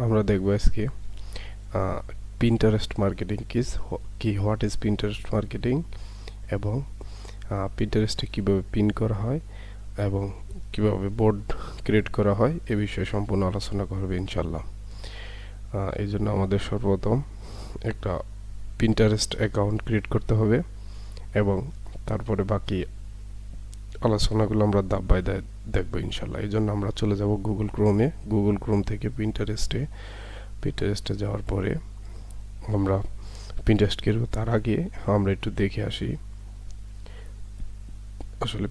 আমরা দেখব আজকে Pinterest marketing what is Pinterest marketing এবং পিন্টারেস্টে কীভাবে পিন করা হয় এবং কিভাবে বোর্ড ক্রিয়েট করা হয় এ বিষয়ে সম্পূর্ণ আলোচনা করবে ইনশাল্লাহ। এই জন্য আমাদের সর্বপ্রথম একটা পিন্টারেস্ট অ্যাকাউন্ট ক্রিয়েট করতে হবে এবং তারপরে বাকি আলোচনাগুলো আমরা ধাপ বাই ধাপ দেখবো ইনশাল্লাহ। এই জন্য আমরা চলে যাব গুগল ক্রোম থেকে পিন্টারেস্টে যাওয়ার পরে আমরা পিন্টারেস্ট করব। তার আগে আমরা একটু দেখে আসি আসলে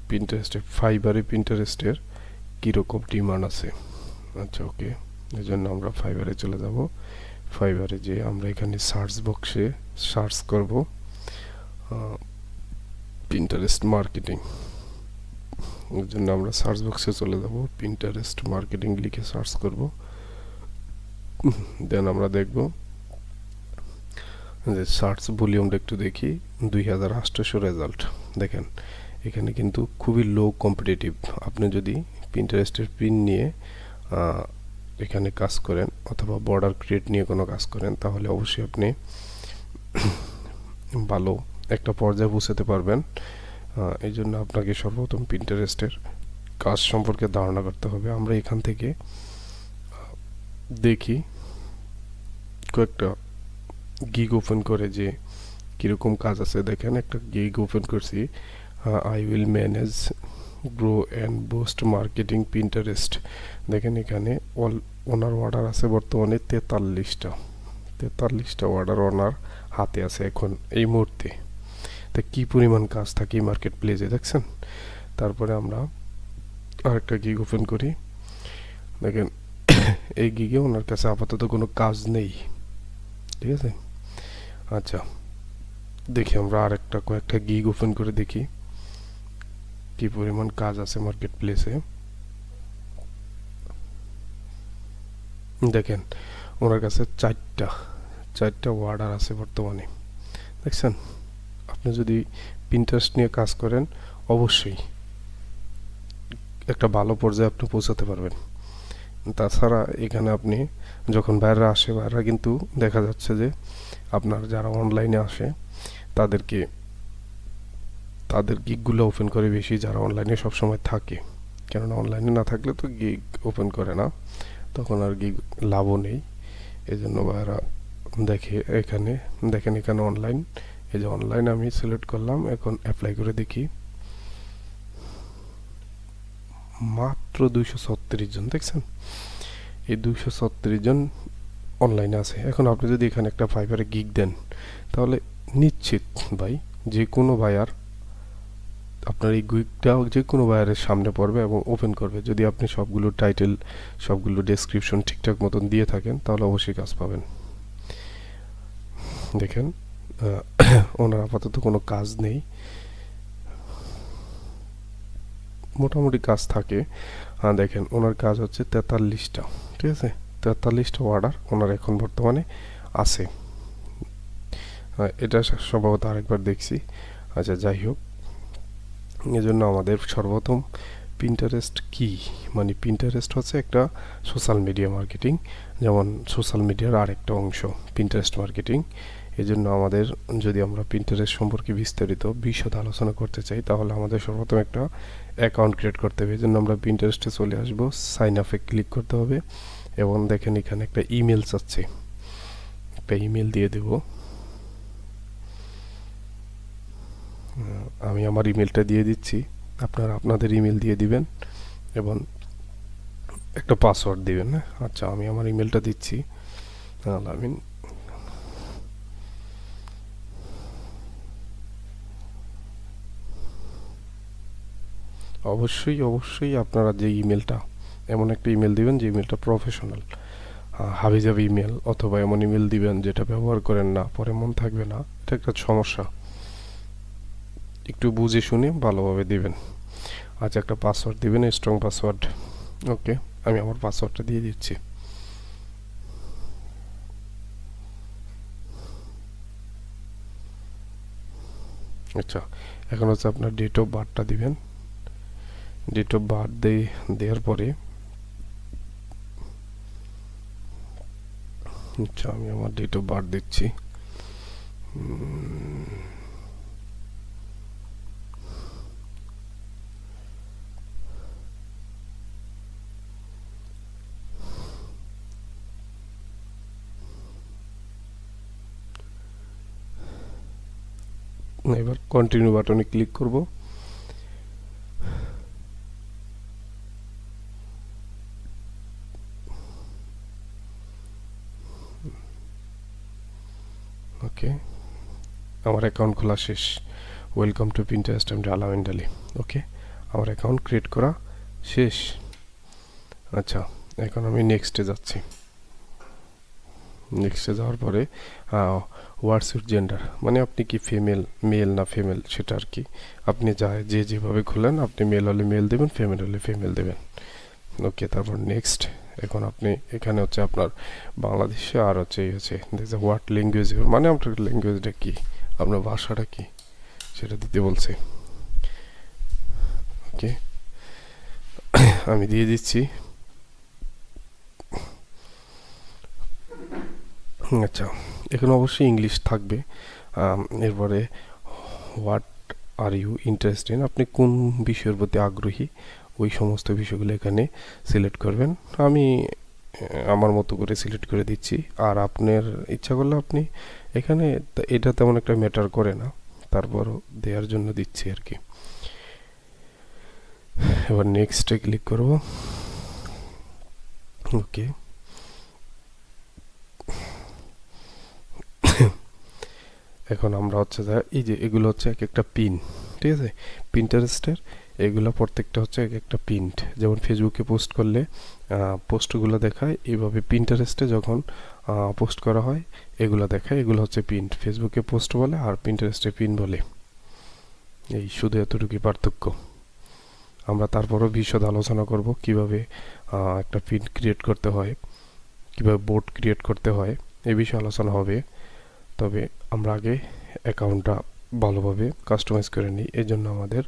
পিন্টারেস্টের কীরকম ডিমান্ড আছে। আচ্ছা, ওকে, এই জন্য আমরা ফাইবারে চলে যাব। ফাইবারে যে আমরা এখানে সার্চ বক্সে সার্চ করব পিন্টারেস্ট মার্কেটিং। এর জন্য আমরা সার্চ বক্সে চলে যাব, পিন্টারেস্ট মার্কেটিং লিখে সার্চ করব। দেন আমরা দেখব যে সার্চ ভলিউমটা একটু দেখি, 2800 রেজাল্ট। দেখেন এখানে কিন্তু খুবই লো কম্পিটিটিভ। আপনি যদি পিন্টারেস্টের পিন নিয়ে এখানে কাজ করেন অথবা বর্ডার ক্রিয়েট নিয়ে কোনো কাজ করেন তাহলে অবশ্যই আপনি ভালো একটা পর্যায়ে পৌঁছাতে পারবেন। এই জন্য আপনাকে সর্বপ্রথম পিন্টারেস্টের কাজ সম্পর্কে ধারণা করতে হবে। আমরা এখান থেকে দেখি কয়েকটা গিগ ওপেন করে যে কীরকম কাজ আছে। দেখেন একটা গিগ ওপেন করছি, I will manage grow and boost marketing Pinterest. দেখেন এখানে ওনার অর্ডার আছে বর্তমানে 43টা অর্ডার ওনার হাতে আছে এখন এই মুহূর্তে। তা কী পরিমাণ কাজ থাকে এই মার্কেট প্লেসে দেখছেন। তারপরে আমরা আরেকটা গিগ ওপেন করি। দেখেন এই গিগে ওনার কাছে আপাতত কোনো কাজ নেই, ঠিক আছে। আচ্ছা, দেখি আমরা কয়েকটা গিগ ওপেন করে দেখি কি পরিমাণ কাজ আছে মার্কেট প্লেসে। দেখেন ওনার কাছে চারটা অর্ডার আছে বর্তমানে, দেখছেন। আপনি যদি পিন্টারেস্ট নিয়ে কাজ করেন অবশ্যই একটা ভালো পর্যায়ে আপনি পৌঁছাতে পারবেন। তাছাড়া এখানে আপনি যখন বাইরে আসে, বাইরে কিন্তু দেখা যাচ্ছে যে আপনার যারা অনলাইনে আসে তাদের গিগগুলো ওপেন করে বেশি যারা অনলাইনে সবসময় থাকে। কেননা অনলাইনে না থাকলে তো গিগ ওপেন করে না, তখন আর গিগ লাভও নেই। এই জন্য বাইরা দেখেন এখানে অনলাইন, এই যে অনলাইন আমি সিলেক্ট করলাম। এখন অ্যাপ্লাই করে দেখি, মাত্র 236 জন, দেখছেন। এই 236 জন অনলাইনে আছে। এখন আপনি যদি এখানে একটা ফাইবারে গিগ দেন তাহলে নিশ্চিত ভাই যে কোনো বায়ার আপনার এই গিগটা যে কোনো বায়ারের সামনে পড়বে এবং ওপেন করবে। যদি আপনি সবগুলো টাইটেল সবগুলো ডেসক্রিপশন ঠিকঠাক মতন দিয়ে থাকেন তাহলে অবশ্যই কাজ পাবেন। দেখেন ওনার আপাতত কোনো কাজ নেই, মোটামুটি কাজ থাকে। দেখেন ওনার কাজ হচ্ছে 43টা, ঠিক আছে। 43টা অর্ডার ওনার এখন বর্তমানে আছে। এটা সম্ভবত আরেকবার দেখছি। আচ্ছা, যাই হোক, এজন্য আমাদের সর্বপ্রথম পিন্টারেস্ট কি, মানে পিন্টারেস্ট হচ্ছে একটা সোশ্যাল মিডিয়া মার্কেটিং, যেমন সোশ্যাল মিডিয়ার আরেকটা অংশ পিন্টারেস্ট মার্কেটিং। এই জন্য আমাদের যদি আমরা পিন্টারেস্ট সম্পর্কে বিশদ আলোচনা করতে চাই তাহলে আমাদের সর্বপ্রথম একটা অ্যাকাউন্ট ক্রিয়েট করতে হবে। এই জন্য আমরা পিন্টারেস্টে চলে আসব, সাইন আপে ক্লিক করতে হবে এবং দেখেন এখানে একটা ইমেল চাচ্ছে, একটা ইমেল দিয়ে দেব। আমি আমার ইমেলটা দিয়ে দিচ্ছি, আপনারা আপনাদের ইমেল দিয়ে দিবেন এবং একটা পাসওয়ার্ড দিবেন। আচ্ছা, আমি আমার ইমেলটা দিচ্ছি, আলামিন। অবশ্যই আপনারা যে ইমেলটা, এমন একটা ইমেল দিবেন যে ইমেলটা প্রফেশনাল, হাবিজাবি ইমেল অথবা এমন ইমেল দিবেন যেটা ব্যবহার করেন না, পরে মন থাকবে না, এটা একটা সমস্যা। একটু বুঝে শুনে ভালোভাবে দিবেন। আচ্ছা, একটা পাসওয়ার্ড দিবেন, স্ট্রং পাসওয়ার্ড। ওকে, আমি আমার পাসওয়ার্ডটা দিয়ে দিচ্ছি। আচ্ছা, এখন হচ্ছে আপনার ডেট অফ বার্থটা দিবেন। ডেট অফ বার্থ দেওয়ার পরে আচ্ছা, আমি আমার ডেট অফ বার্থ দিচ্ছি। এবার কন্টিনিউ বাটনে ক্লিক করব। ওকে, আমার অ্যাকাউন্ট খোলা শেষ। ওয়েলকাম টু পিন্টারেস্ট এন্ড আলামিন আলী। ওকে, আমার অ্যাকাউন্ট ক্রিয়েট করা শেষ। আচ্ছা, এখন আমি নেক্সটে যাচ্ছি। নেক্সটে যাওয়ার পরে হোয়াটস ইউর জেন্ডার, মানে আপনি কি ফিমেল, মেল না ফিমেল সেটা আর কি। আপনি যে যেভাবে খুলেন, আপনি মেল হলে মেল দেবেন, ফিমেল হলে ফিমেল দেবেন। ওকে, তারপর নেক্সট। এখন আপনি এখানে হচ্ছে আপনার বাংলাদেশে আর হচ্ছে হোয়াট ল্যাঙ্গুয়েজ, মানে আপনার ল্যাঙ্গুয়েজটা কি, আপনার ভাষাটা কি সেটা দিতে বলছে। ওকে, আমি দিয়ে দিচ্ছি। আচ্ছা, এখানে অবশ্যই ইংলিশ থাকবে। এরপরে what are you interest in, আপনি কোন বিষয়ের প্রতি আগ্রহী, ওই সমস্ত বিষয়গুলো এখানে সিলেক্ট করবেন। আমি আমার মতো করে সিলেক্ট করে দিচ্ছি। আর আপনার ইচ্ছা করলে আপনি এখানে, এটা তেমন একটা ম্যাটার করে না, তারপরও দেওয়ার জন্য দিচ্ছি আর কি। এবার নেক্সটে ক্লিক করব। ওকে, এখন আমরা হচ্ছে এই যে এগুলো হচ্ছে এক একটা পিন, ঠিক আছে, পিন্টারেস্টের এগুলো প্রত্যেকটা হচ্ছে এক একটা পিন্ট। যেমন ফেসবুকে পোস্ট করলে পোস্টগুলো দেখায়, এইভাবে পিন্টারেস্টে যখন পোস্ট করা হয় এগুলো দেখায়। এগুলো হচ্ছে পিন্ট, ফেসবুকে পোস্ট বলে আর পিন্টারেস্টে পিন বলে। এই শুধু এতটুকুই পার্থক্য। আমরা তারপরও বিশদ আলোচনা করব কিভাবে একটা পিন ক্রিয়েট করতে হয়, কিভাবে বোর্ড ক্রিয়েট করতে হয়, এই বিষয়ে আলোচনা হবে। তবে আমরা আগে অ্যাকাউন্টটা ভালোভাবে কাস্টমাইজ করে নিই। এই জন্য আমাদের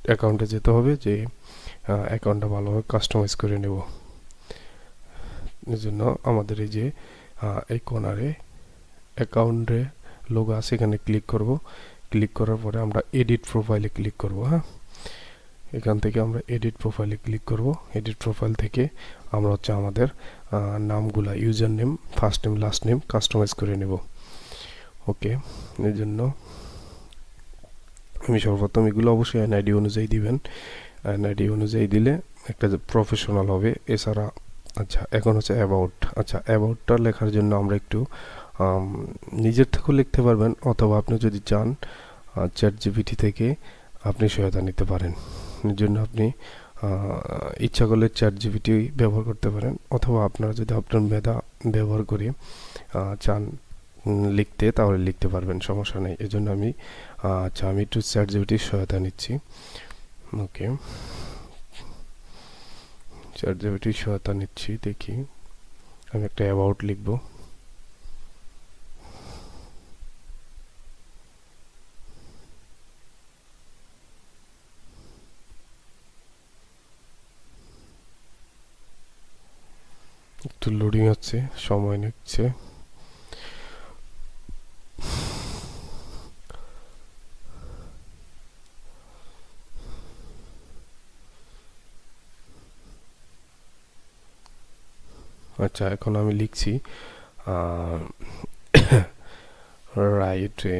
অ্যাকাউন্টে যেতে হবে, যে অ্যাকাউন্টটা ভালোভাবে কাস্টমাইজ করে নেব। এই জন্য আমাদের এই যে এই কর্নারে অ্যাকাউন্টে লোগো আছে, এখানে ক্লিক করব। ক্লিক করার পরে আমরা এডিট প্রোফাইলে ক্লিক করব। হ্যাঁ, এখান থেকে আমরা এডিট প্রোফাইলে ক্লিক করব। এডিট প্রোফাইল থেকে আমরা হচ্ছে আমাদের নামগুলা, user name, first name, last name customize করে নেব। ওকে, এর জন্য আমি সর্বপ্রথম এগুলো অবশ্যই এনআইডি অনুযায়ী দিবেন। এনআইডি অনুযায়ী দিলে একটা প্রফেশনাল হবে। এছাড়া আচ্ছা, এখন হচ্ছে অ্যাবাউট। আচ্ছা, অ্যাবাউটটা লেখার জন্য আমরা একটু নিজের থেকেও লিখতে পারবেন, অথবা আপনি যদি চান চ্যাট জিপিটি থেকে আপনি সহায়তা নিতে পারেন। এর জন্য আপনি ইচ্ছা করলে চ্যাট জিপিটি ব্যবহার করতে পারেন, অথবা আপনারা যদি আপনার মেধা ব্যবহার করে চান লিখতে, তাহলে লিখতে পারবেন, সমস্যা নেই। এজন্য আমি আচ্ছা, আমি একটু চ্যাট জিপিটির সহায়তা নিচ্ছি। ওকে, চ্যাট জিপিটির সহায়তা নিচ্ছি। দেখি, আমি একটা অ্যাবাউট লিখব। একটু লোডিং হচ্ছে, সময় নিচ্ছে। আচ্ছা, এখন আমি লিখছি রাইটে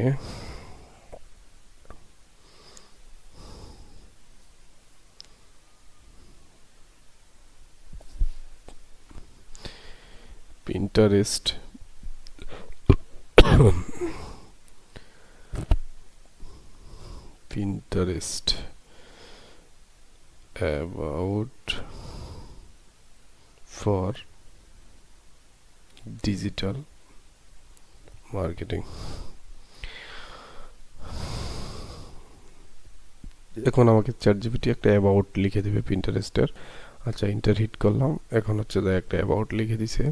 Pinterest Pinterest about for digital marketing. এখন আমাকে চ্যাট জিপিটি একটা অ্যাবাউট লিখে দেবে পিন্টারেস্টের। আচ্ছা, ইন্টার হিট করলাম, এখন হচ্ছে একটা অ্যাবাউট লিখে দিছে।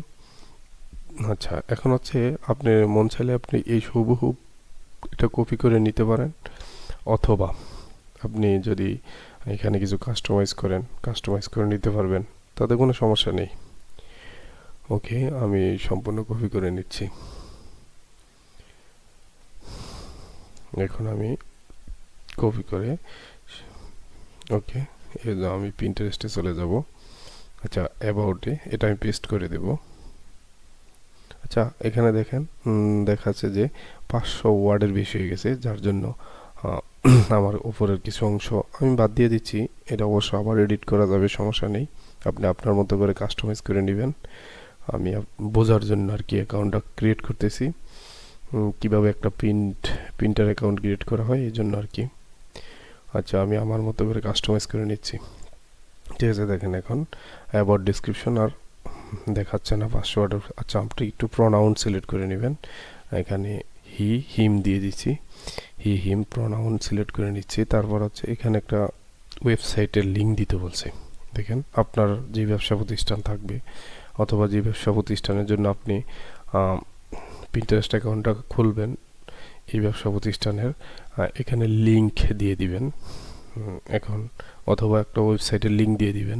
আচ্ছা, এখন হচ্ছে আপনি মন চাইলে আপনি এই হুবহু এটা কপি করে নিতে পারেন, অথবা আপনি যদি এখানে কিছু কাস্টমাইজ করে নিতে পারবেন, তাতে কোনো সমস্যা নেই। ওকে, আমি সম্পূর্ণ কপি করে নিচ্ছি। এখন আমি কপি করে ওকে, আমি পিন্টারেস্টে চলে যাব। আচ্ছা, অ্যাবাউটে এটা আমি পেস্ট করে দেব। আচ্ছা, এখানে দেখেন দেখাচ্ছে যে 500 ওয়ার্ডের বেশি হয়ে গেছে, যার জন্য আমার উপরের কিছু অংশ আমি বাদ দিয়ে দিচ্ছি। এটা অবশ্য আবার এডিট করা যাবে, সমস্যা নেই। আপনি আপনার মতো করে কাস্টমাইজ করে নেবেন। আমি বোঝার জন্য আর কি অ্যাকাউন্টটা ক্রিয়েট করতেছি, কিভাবে একটা প্রিন্টার অ্যাকাউন্ট ক্রিয়েট করা হয় এই জন্য আর কি। আচ্ছা, আমি আমার মতো করে কাস্টমাইজ করে নিচ্ছি। ঠিক আছে, দেখেন এখন অ্যাবাউট ডেসক্রিপশন আর দেখাচ্ছে না 500 ওয়ার্ডের। আচ্ছা, আপনি একটু প্রোনাউন সিলেক্ট করে নেবেন। এখানে হিম দিয়ে দিচ্ছি, হিম প্রোনাউন সিলেক্ট করে নিচ্ছি। তারপর হচ্ছে এখানে একটা ওয়েবসাইটের লিঙ্ক দিতে বলছে। দেখেন, আপনার যে ব্যবসা প্রতিষ্ঠান থাকবে অথবা যে ব্যবসা প্রতিষ্ঠানের জন্য আপনি পিন্টারেস্ট অ্যাকাউন্টটা খুলবেন, এই ব্যবসা প্রতিষ্ঠানের এখানে লিঙ্ক দিয়ে দিবেন এখন, অথবা একটা ওয়েবসাইটের লিঙ্ক দিয়ে দিবেন।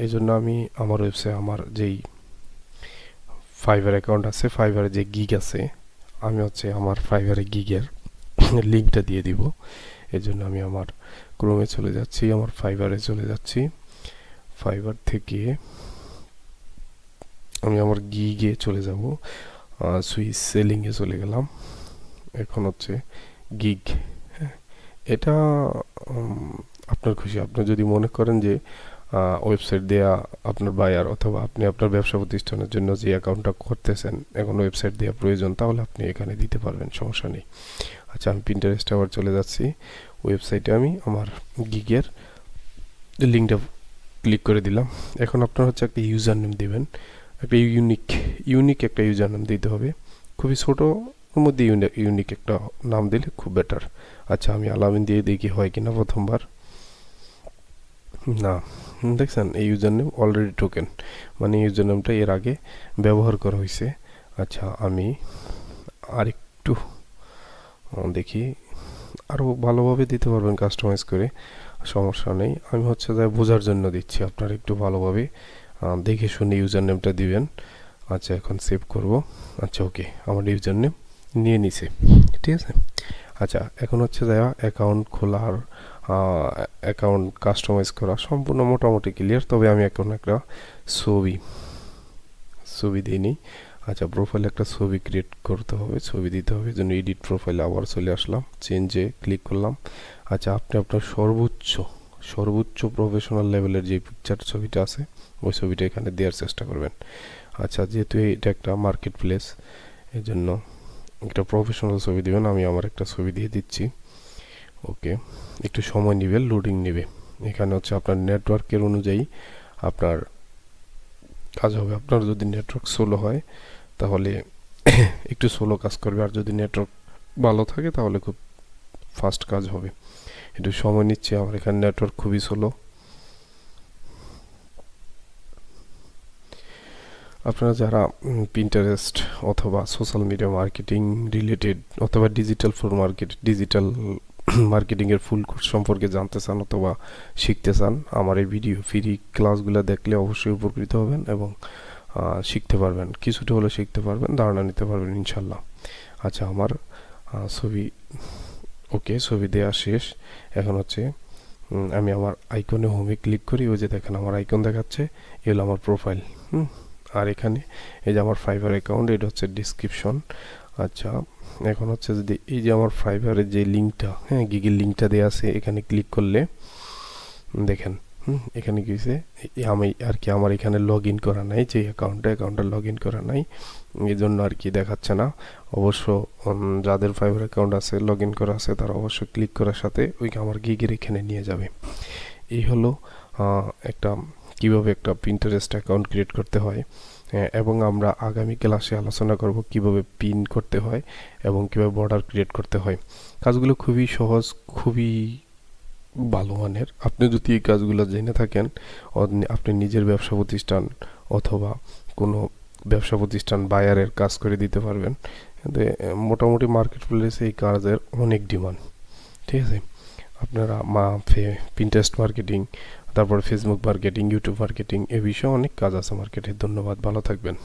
এই জন্য আমি আমার ওয়েবসাইট, আমার যেই ফাইবার অ্যাকাউন্ট আছে, ফাইবারে যে গিগ আছে, আমি হচ্ছে আমার ফাইবারে গিগের লিঙ্কটা দিয়ে দিব। এই জন্য আমি আমার ক্রোমে চলে যাচ্ছি, আমার ফাইবারে চলে যাচ্ছি। ফাইবার থেকে আমি আমার গিগে চলে যাব, সুইস সেলিংয়ে চলে গেলাম। এখন হচ্ছে গিগ, এটা আপনার খুশি। আপনি যদি মনে করেন যে ওয়েবসাইট দেয়া আপনার বায়ার অথবা আপনি আপনার ব্যবসা প্রতিষ্ঠানের জন্য যে অ্যাকাউন্টটা করতেছেন এখন ওয়েবসাইট দেওয়া প্রয়োজন, তাহলে আপনি এখানে দিতে পারবেন, সমস্যা নেই। আচ্ছা, আমি পিন্টারেস্টে আবার চলে যাচ্ছি। ওয়েবসাইটে আমি আমার গিগের লিঙ্কটা ক্লিক করে দিলাম। এখন আপনার হচ্ছে একটা ইউজার নেম দেবেন, একটা ইউনিক একটা ইউজার নেম দিতে হবে। খুবই ছোটোর মধ্যে ইউনিক একটা নাম দিলে খুব বেটার। আচ্ছা, আমি আলামিন দিয়ে দেখি হয় কিনা প্রথমবার। না, দেখছেন এই ইউজার নেম অলরেডি টোকেন, মানে ইউজার নেমটা এর আগে ব্যবহার করা হয়েছে। আচ্ছা, আমি আরেকটু দেখি, আরও ভালোভাবে দিতে পারবেন কাস্টমাইজ করে, সমস্যা নেই। আমি হচ্ছে যা বোঝার জন্য দিচ্ছি, আপনারা একটু ভালোভাবে দেখে শুনে ইউজার নেমটা দিবেন। আচ্ছা, এখন সেভ করব। আচ্ছা, ওকে, আমার ইউজার নেম নিয়ে নিছে, ঠিক আছে। আচ্ছা, এখন হচ্ছে যা অ্যাকাউন্ট খোলার, অ্যাকাউন্ট কাস্টমাইজ করা সম্পূর্ণ মোটামুটি ক্লিয়ার। তবে আমি এখন একটা ছবি দিই নি। আচ্ছা, প্রোফাইলে একটা ছবি ক্রিয়েট করতে হবে, ছবি দিতে হবে। জন্য এডিট প্রোফাইলে আবার চলে আসলাম, চেঞ্জে ক্লিক করলাম। আচ্ছা, আপনি আপনার সর্বোচ্চ প্রফেশনাল লেভেলের যে পিকচার ছবিটা আছে ওই ছবিটা এখানে দেওয়ার চেষ্টা করবেন। আচ্ছা, যেহেতু এটা একটা মার্কেট প্লেস, এই জন্য একটা প্রফেশনাল ছবি দিবেন। আমি আমার একটা ছবি দিয়ে দিচ্ছি। ওকে, একটু সময় নেবে, লোডিং নেবে। এখানে হচ্ছে আপনার নেটওয়ার্কের অনুযায়ী আপনার কাজ হবে। আপনার যদি নেটওয়ার্ক স্লো হয় তাহলে একটু স্লো কাজ করবে, আর যদি নেটওয়ার্ক ভালো থাকে তাহলে খুব ফাস্ট কাজ হবে। একটু সময় নিচ্ছে, আমার এখানে নেটওয়ার্ক খুবই স্লো। আপনারা যারা পিন্টারেস্ট অথবা সোশ্যাল মিডিয়া মার্কেটিং রিলেটেড অথবা ডিজিটাল মার্কেটিংয়ের ফুল কোর্স সম্পর্কে জানতে চান অথবা শিখতে চান, আমার এই ভিডিও ফ্রি ক্লাসগুলো দেখলে অবশ্যই উপকৃত হবেন এবং শিখতে পারবেন, কিছুটা হলে শিখতে পারবেন, ধারণা নিতে পারবেন ইনশাল্লাহ। আচ্ছা, আমার ছবি দেওয়া শেষ। এখন হচ্ছে আমি আমার আইকনে হোমে ক্লিক করি। ওই যে দেখেন আমার আইকন দেখাচ্ছে, এ হলো আমার প্রোফাইল। আর এখানে এই যে আমার ফাইবার অ্যাকাউন্ট, এটা হচ্ছে ডিসক্রিপশন। আচ্ছা, এখন হচ্ছে যদি এই যে আমার ফাইবারের যে লিঙ্কটা, গিগের লিঙ্কটা দেওয়া আছে, এখানে ক্লিক করলে দেখেন এখানে কি হয়েছে, আমি আর কি আমার এখানে লগ ইন করা নাই, যে অ্যাকাউন্টটা লগ ইন করা নাই, এই জন্য আর কি দেখাচ্ছে না। অবশ্য যাদের ফাইবার অ্যাকাউন্ট আছে, লগ ইন করা আছে, তারা অবশ্যই ক্লিক করার সাথে ওই আমার গিগের এখানে নিয়ে যাবে। এই হলো একটা কিভাবে একটা পিন্টারেস্ট অ্যাকাউন্ট ক্রিয়েট করতে হয়, এবং আমরা আগামী ক্লাসে আলোচনা করব কিভাবে পিন করতে হয় এবং কিভাবে বর্ডার ক্রিয়েট করতে হয়। কাজগুলো খুবই সহজ, খুবই ভালো মানের। আপনি যদি এই কাজগুলো জেনে থাকেন, আপনি নিজের ব্যবসা প্রতিষ্ঠান অথবা কোনো ব্যবসা প্রতিষ্ঠান বায়ারের কাজ করে দিতে পারবেন। মোটামুটি মার্কেট প্লেসে এই কাজের অনেক ডিমান্ড, ঠিক আছে। আপনারা পিন্টারেস্ট মার্কেটিং তারপর ফেসবুক মার্কেটিং, ইউটিউব মার্কেটিং, এ বিষয়ে অনেক কাজ আছে মার্কেটে। ধন্যবাদ, ভালো থাকবেন।